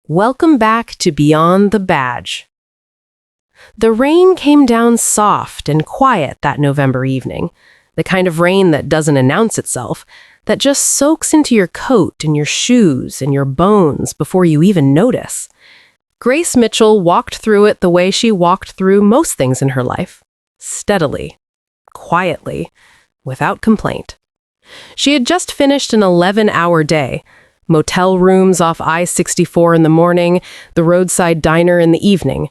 Welcome back to Beyond the Badge. The rain came down soft and quiet that November evening, the kind of rain that doesn't announce itself, that just soaks into your coat and your shoes and your bones before you even notice. Grace Mitchell walked through it the way she walked through most things in her life, steadily, quietly, without complaint. She had just finished an 11-hour day. Motel rooms off I-64 in the morning, the roadside diner in the evening.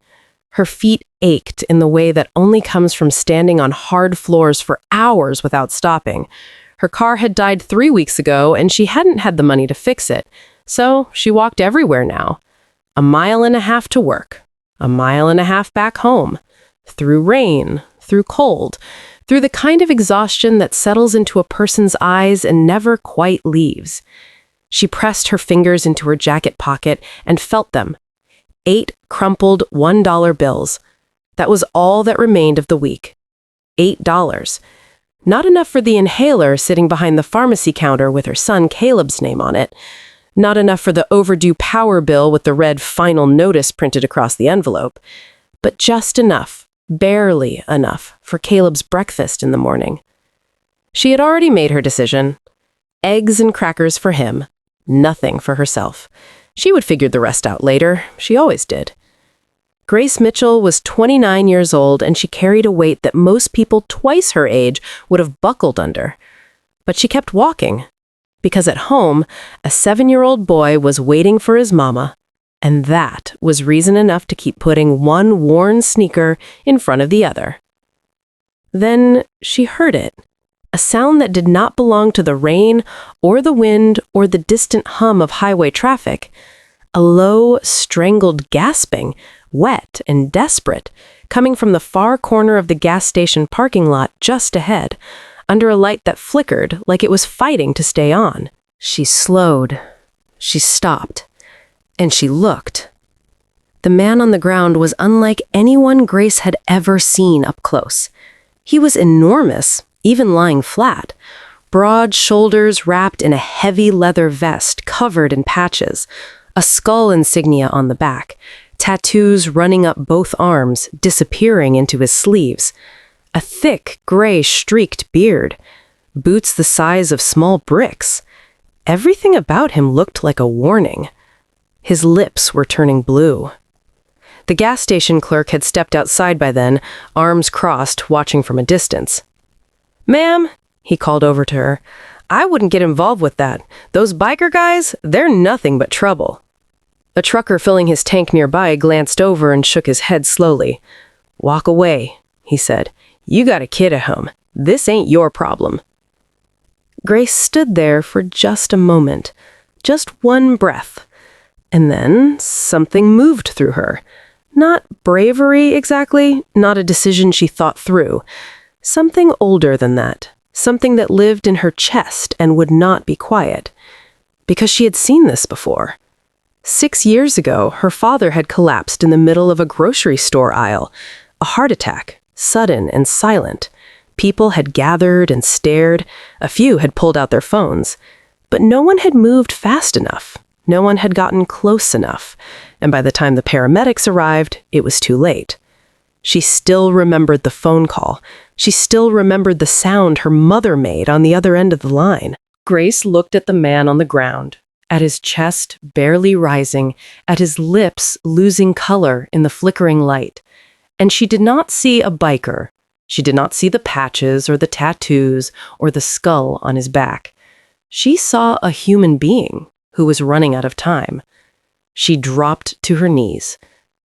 Her feet ached in the way that only comes from standing on hard floors for hours without stopping. Her car had died 3 weeks ago, and she hadn't had the money to fix it. So she walked everywhere now. 1.5 miles to work, 1.5 miles back home. Through rain, through cold, through the kind of exhaustion that settles into a person's eyes and never quite leaves. She pressed her fingers into her jacket pocket and felt them. 8 crumpled $1 bills. That was all that remained of the week. $8. Not enough for the inhaler sitting behind the pharmacy counter with her son Caleb's name on it. Not enough for the overdue power bill with the red final notice printed across the envelope. But just enough, barely enough, for Caleb's breakfast in the morning. She had already made her decision. Eggs and crackers for him. Nothing for herself. She would figure the rest out later. She always did. Grace Mitchell was 29 years old, and she carried a weight that most people twice her age would have buckled under. But she kept walking, because at home, a 7-year-old boy was waiting for his mama, and that was reason enough to keep putting one worn sneaker in front of the other. Then she heard it. A sound that did not belong to the rain or the wind or the distant hum of highway traffic. A low, strangled gasping, wet and desperate, coming from the far corner of the gas station parking lot just ahead, under a light that flickered like it was fighting to stay on. She slowed. She stopped. And she looked. The man on the ground was unlike anyone Grace had ever seen up close. He was enormous, even lying flat, broad shoulders wrapped in a heavy leather vest covered in patches, a skull insignia on the back, tattoos running up both arms, disappearing into his sleeves, a thick, gray, streaked beard, boots the size of small bricks. Everything about him looked like a warning. His lips were turning blue. The gas station clerk had stepped outside by then, arms crossed, watching from a distance. "Ma'am," he called over to her, "I wouldn't get involved with that. Those biker guys, they're nothing but trouble." A trucker filling his tank nearby glanced over and shook his head slowly. "Walk away," he said. "You got a kid at home. This ain't your problem." Grace stood there for just a moment, just one breath. And then something moved through her. Not bravery exactly, not a decision she thought through. Something older than that, something that lived in her chest and would not be quiet. Because she had seen this before. 6 years ago, her father had collapsed in the middle of a grocery store aisle. A heart attack, sudden and silent. People had gathered and stared. A few had pulled out their phones. But no one had moved fast enough. No one had gotten close enough. And by the time the paramedics arrived, it was too late. She still remembered the phone call. She still remembered the sound her mother made on the other end of the line. Grace looked at the man on the ground, at his chest barely rising, at his lips losing color in the flickering light. And she did not see a biker. She did not see the patches or the tattoos or the skull on his back. She saw a human being who was running out of time. She dropped to her knees.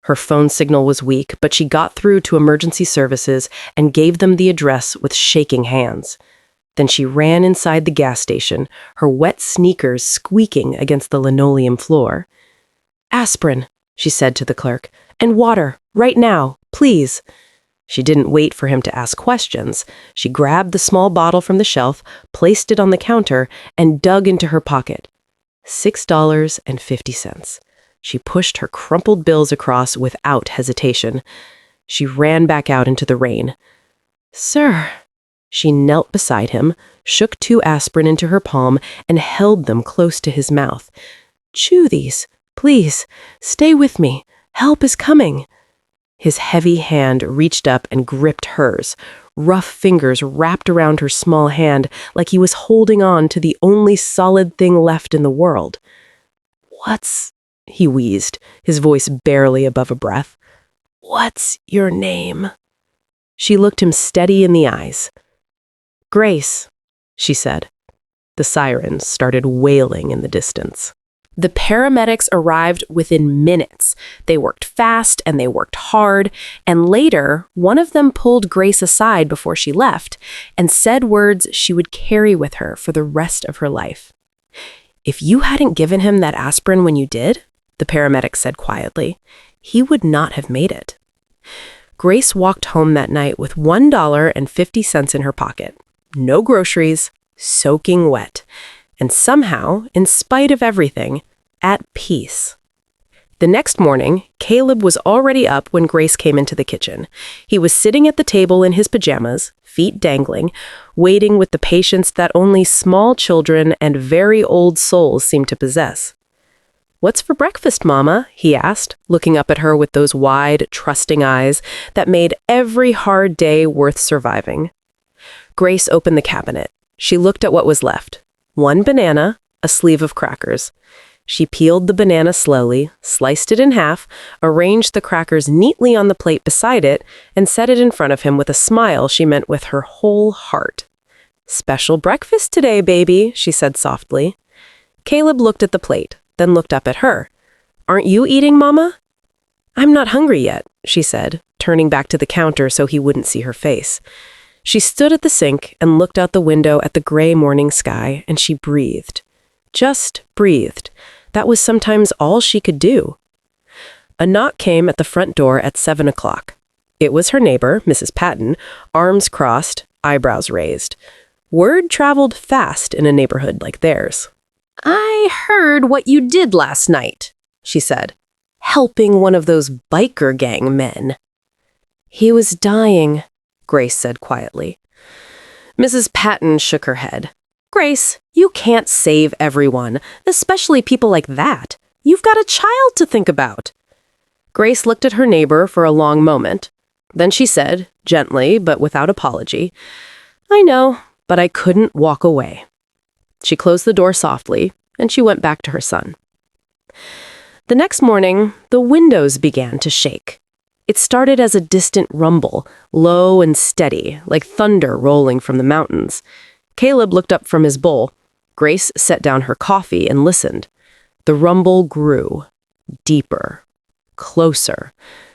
Her phone signal was weak, but she got through to emergency services and gave them the address with shaking hands. Then she ran inside the gas station, her wet sneakers squeaking against the linoleum floor. "Aspirin," she said to the clerk, "and water, right now, please." She didn't wait for him to ask questions. She grabbed the small bottle from the shelf, placed it on the counter, and dug into her pocket. $6.50. She pushed her crumpled bills across without hesitation. She ran back out into the rain. "Sir." She knelt beside him, shook 2 aspirin into her palm, and held them close to his mouth. "Chew these. Please, stay with me. Help is coming." His heavy hand reached up and gripped hers. Rough fingers wrapped around her small hand like he was holding on to the only solid thing left in the world. "What's," he wheezed, his voice barely above a breath. "What's your name?" She looked him steady in the eyes. "Grace," she said. The sirens started wailing in the distance. The paramedics arrived within minutes. They worked fast and they worked hard, and later, one of them pulled Grace aside before she left and said words she would carry with her for the rest of her life. "If you hadn't given him that aspirin when you did," the paramedic said quietly, "he would not have made it." Grace walked home that night with $1.50 in her pocket. No groceries, soaking wet, and somehow, in spite of everything, at peace. The next morning, Caleb was already up when Grace came into the kitchen. He was sitting at the table in his pajamas, feet dangling, waiting with the patience that only small children and very old souls seem to possess. "What's for breakfast, Mama?" he asked, looking up at her with those wide, trusting eyes that made every hard day worth surviving. Grace opened the cabinet. She looked at what was left. One banana, a sleeve of crackers. She peeled the banana slowly, sliced it in half, arranged the crackers neatly on the plate beside it, and set it in front of him with a smile she meant with her whole heart. "Special breakfast today, baby," she said softly. Caleb looked at the plate, then looked up at her. "Aren't you eating, Mama?" "I'm not hungry yet," she said, turning back to the counter so he wouldn't see her face. She stood at the sink and looked out the window at the gray morning sky, and she breathed. Just breathed. That was sometimes all she could do. A knock came at the front door at 7 o'clock. It was her neighbor, Mrs. Patton, arms crossed, eyebrows raised. Word traveled fast in a neighborhood like theirs. "I heard what you did last night," she said, "helping one of those biker gang men." "He was dying," Grace said quietly. Mrs. Patton shook her head. "Grace, you can't save everyone, especially people like that. You've got a child to think about." Grace looked at her neighbor for a long moment. Then she said, gently but without apology, "I know, but I couldn't walk away." She closed the door softly, and she went back to her son. The next morning, the windows began to shake. It started as a distant rumble, low and steady, like thunder rolling from the mountains. Caleb looked up from his bowl. Grace set down her coffee and listened. The rumble grew, deeper, closer.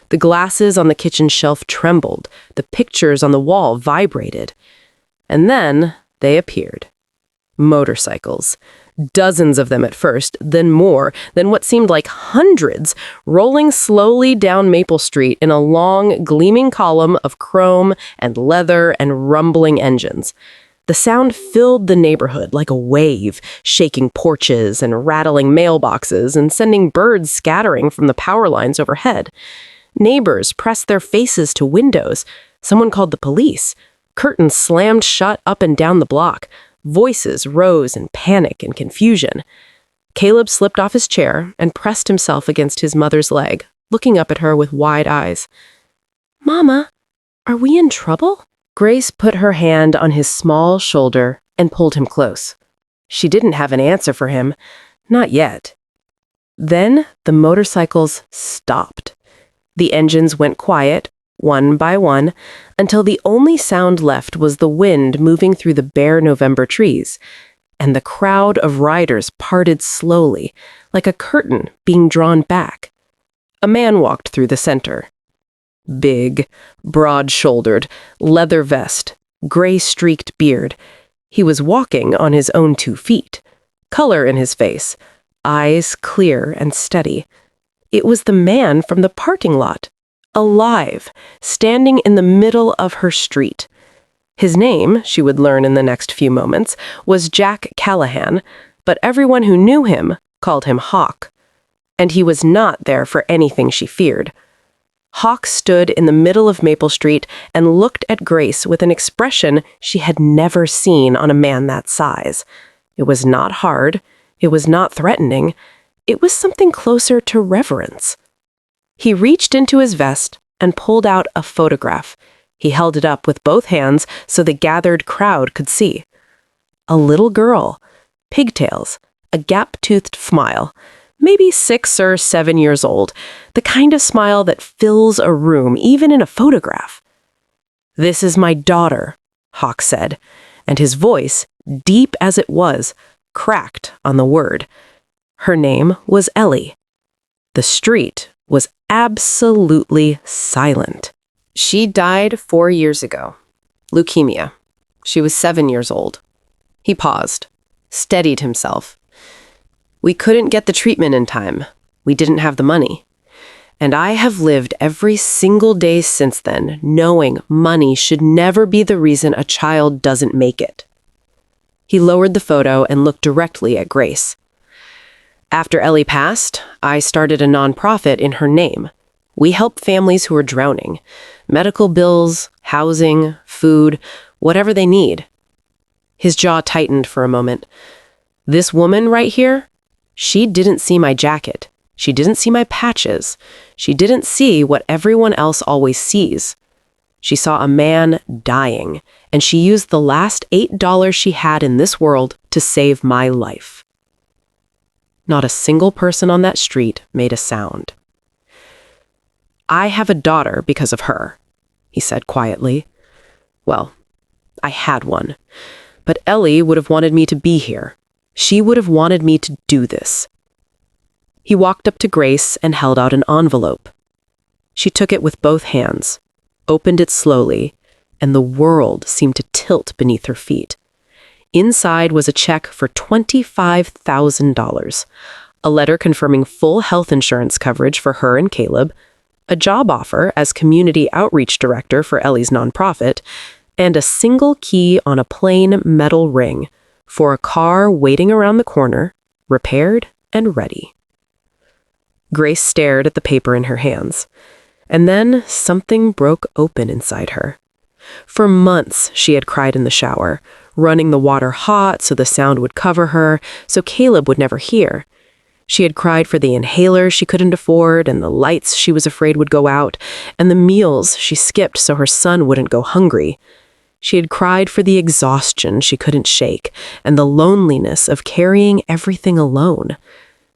The glasses on the kitchen shelf trembled. The pictures on the wall vibrated. And then they appeared. Motorcycles. Dozens of them at first, then more, then what seemed like hundreds, rolling slowly down Maple Street in a long, gleaming column of chrome and leather and rumbling engines. The sound filled the neighborhood like a wave, shaking porches and rattling mailboxes and sending birds scattering from the power lines overhead. Neighbors pressed their faces to windows. Someone called the police. Curtains slammed shut up and down the block. Voices rose in panic and confusion. Caleb slipped off his chair and pressed himself against his mother's leg, looking up at her with wide eyes. "Mama, are we in trouble?" Grace put her hand on his small shoulder and pulled him close. She didn't have an answer for him, not yet. Then the motorcycles stopped. The engines went quiet, one by one, until the only sound left was the wind moving through the bare November trees, and the crowd of riders parted slowly, like a curtain being drawn back. A man walked through the center. Big, broad-shouldered, leather vest, gray-streaked beard. He was walking on his own 2 feet, color in his face, eyes clear and steady. It was the man from the parking lot. Alive, standing in the middle of her street. His name, she would learn in the next few moments, was Jack Callahan, but everyone who knew him called him Hawk. And he was not there for anything she feared. Hawk stood in the middle of Maple Street and looked at Grace with an expression she had never seen on a man that size. It was not hard. It was not threatening. It was something closer to reverence. He reached into his vest and pulled out a photograph. He held it up with both hands so the gathered crowd could see. A little girl, pigtails, a gap-toothed smile, maybe 6 or 7 years old, the kind of smile that fills a room, even in a photograph. "This is my daughter," Hawk said, and his voice, deep as it was, cracked on the word. Her name was Ellie. The street was absolutely silent. She died 4 years ago. Leukemia. She was 7 years old. He paused, steadied himself. "We couldn't get the treatment in time. We didn't have the money. And I have lived every single day since then, knowing money should never be the reason a child doesn't make it." He lowered the photo and looked directly at Grace. "After Ellie passed, I started a nonprofit in her name. We help families who are drowning. Medical bills, housing, food, whatever they need." His jaw tightened for a moment. "This woman right here, she didn't see my jacket. She didn't see my patches. She didn't see what everyone else always sees. She saw a man dying, and she used the last $8 she had in this world to save my life." Not a single person on that street made a sound. "I have a daughter because of her," he said quietly. "Well, I had one. But Ellie would have wanted me to be here. She would have wanted me to do this." He walked up to Grace and held out an envelope. She took it with both hands, opened it slowly, and the world seemed to tilt beneath her feet. Inside was a check for $25,000, a letter confirming full health insurance coverage for her and Caleb, a job offer as community outreach director for Ellie's nonprofit, and a single key on a plain metal ring for a car waiting around the corner, repaired and ready. Grace stared at the paper in her hands, and then something broke open inside her. For months, she had cried in the shower, running the water hot so the sound would cover her, so Caleb would never hear. She had cried for the inhaler she couldn't afford, and the lights she was afraid would go out, and the meals she skipped so her son wouldn't go hungry. She had cried for the exhaustion she couldn't shake, and the loneliness of carrying everything alone.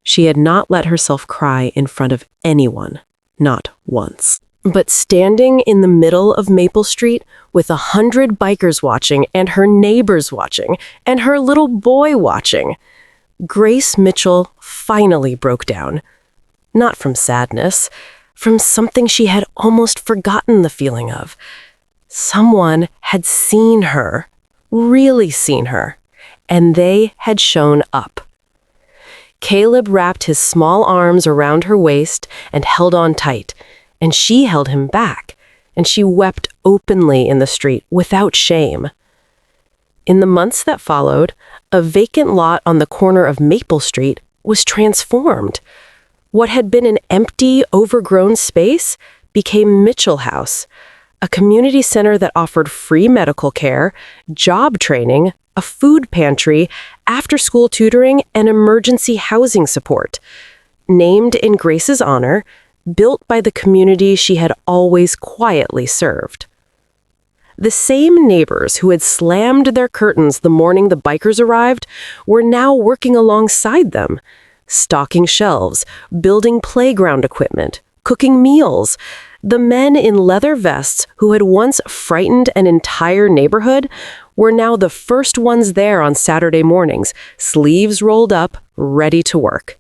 She had not let herself cry in front of anyone, not once. But standing in the middle of Maple Street with 100 bikers watching and her neighbors watching and her little boy watching, Grace Mitchell finally broke down. Not from sadness, from something she had almost forgotten the feeling of. Someone had seen her, really seen her, and they had shown up. Caleb wrapped his small arms around her waist and held on tight, and she held him back, and she wept openly in the street without shame. In the months that followed, a vacant lot on the corner of Maple Street was transformed. What had been an empty, overgrown space became Mitchell House, a community center that offered free medical care, job training, a food pantry, after-school tutoring, and emergency housing support. Named in Grace's honor, built by the community she had always quietly served. The same neighbors who had slammed their curtains the morning the bikers arrived were now working alongside them, stocking shelves, building playground equipment, cooking meals. The men in leather vests who had once frightened an entire neighborhood were now the first ones there on Saturday mornings, sleeves rolled up, ready to work.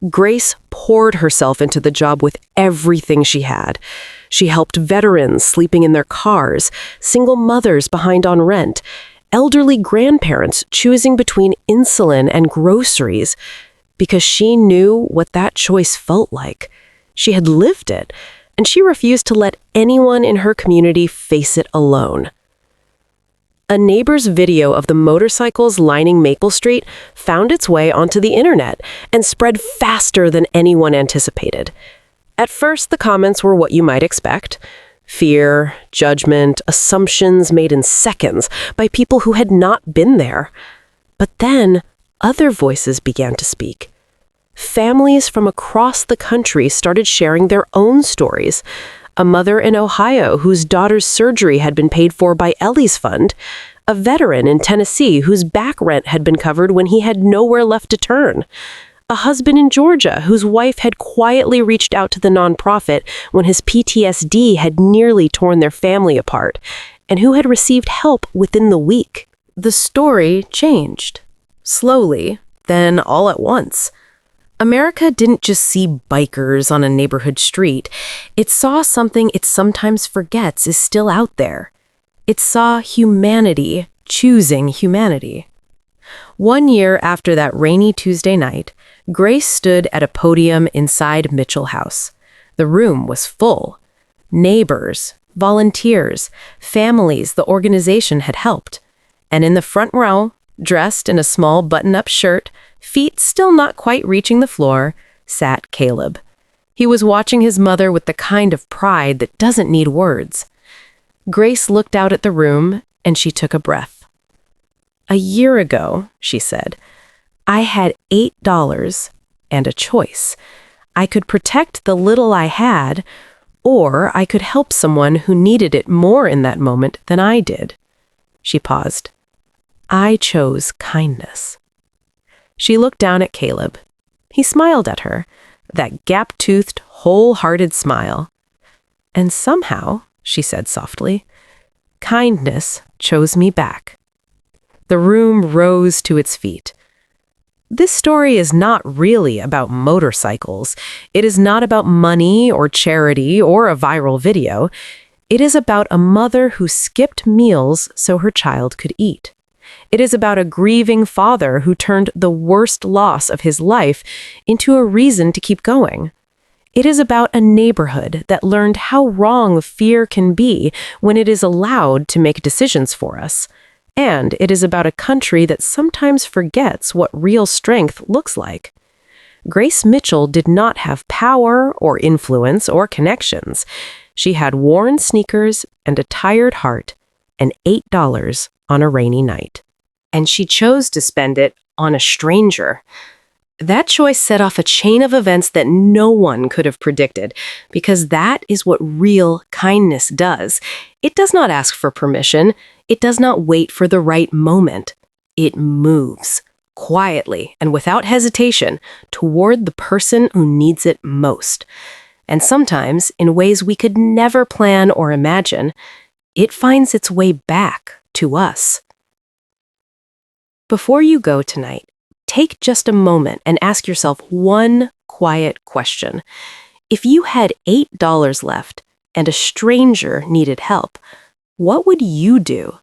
Grace poured herself into the job with everything she had. She helped veterans sleeping in their cars, single mothers behind on rent, elderly grandparents choosing between insulin and groceries, because she knew what that choice felt like. She had lived it, and she refused to let anyone in her community face it alone. A neighbor's video of the motorcycles lining Maple Street found its way onto the internet and spread faster than anyone anticipated. At first, the comments were what you might expect: fear, judgment, assumptions made in seconds by people who had not been there. But then, other voices began to speak. Families from across the country started sharing their own stories. A mother in Ohio whose daughter's surgery had been paid for by Ellie's fund. A veteran in Tennessee whose back rent had been covered when he had nowhere left to turn. A husband in Georgia whose wife had quietly reached out to the nonprofit when his PTSD had nearly torn their family apart, and who had received help within the week. The story changed. Slowly, then all at once. America didn't just see bikers on a neighborhood street. It saw something it sometimes forgets is still out there. It saw humanity choosing humanity. 1 year after that rainy Tuesday night, Grace stood at a podium inside Mitchell House. The room was full. Neighbors, volunteers, families the organization had helped. And in the front row, dressed in a small button-up shirt, feet still not quite reaching the floor, sat Caleb. He was watching his mother with the kind of pride that doesn't need words. Grace looked out at the room, and she took a breath. "A year ago," she said, "I had $8 and a choice. I could protect the little I had, or I could help someone who needed it more in that moment than I did." She paused. "I chose kindness." She looked down at Caleb. He smiled at her, that gap-toothed, whole-hearted smile. "And somehow," she said softly, "kindness chose me back." The room rose to its feet. This story is not really about motorcycles. It is not about money or charity or a viral video. It is about a mother who skipped meals so her child could eat. It is about a grieving father who turned the worst loss of his life into a reason to keep going. It is about a neighborhood that learned how wrong fear can be when it is allowed to make decisions for us. And it is about a country that sometimes forgets what real strength looks like. Grace Mitchell did not have power or influence or connections. She had worn sneakers and a tired heart and $8 on a rainy night. And she chose to spend it on a stranger. That choice set off a chain of events that no one could have predicted, because that is what real kindness does. It does not ask for permission. It does not wait for the right moment. It moves, quietly and without hesitation, toward the person who needs it most. And sometimes, in ways we could never plan or imagine, it finds its way back to us. Before you go tonight, take just a moment and ask yourself one quiet question. If you had $8 left and a stranger needed help, what would you do?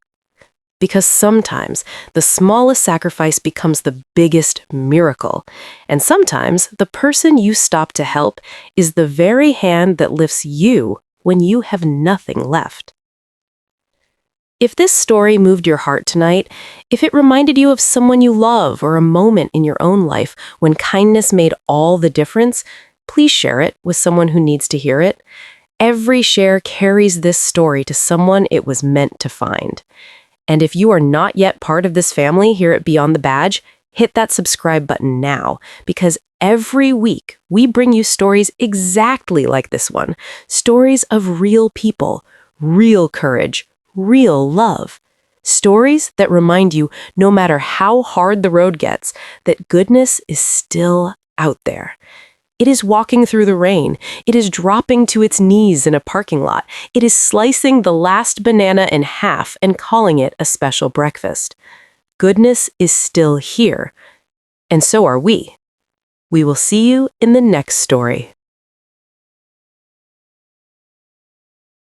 Because sometimes the smallest sacrifice becomes the biggest miracle. And sometimes the person you stop to help is the very hand that lifts you when you have nothing left. If this story moved your heart tonight, if it reminded you of someone you love or a moment in your own life when kindness made all the difference, please share it with someone who needs to hear it. Every share carries this story to someone it was meant to find. And if you are not yet part of this family here at Beyond the Badge, hit that subscribe button now, because every week we bring you stories exactly like this one, stories of real people, real courage, real love. Stories that remind you, no matter how hard the road gets, that goodness is still out there. It is walking through the rain. It is dropping to its knees in a parking lot. It is slicing the last banana in half and calling it a special breakfast. Goodness is still here. And so are we. We will see you in the next story.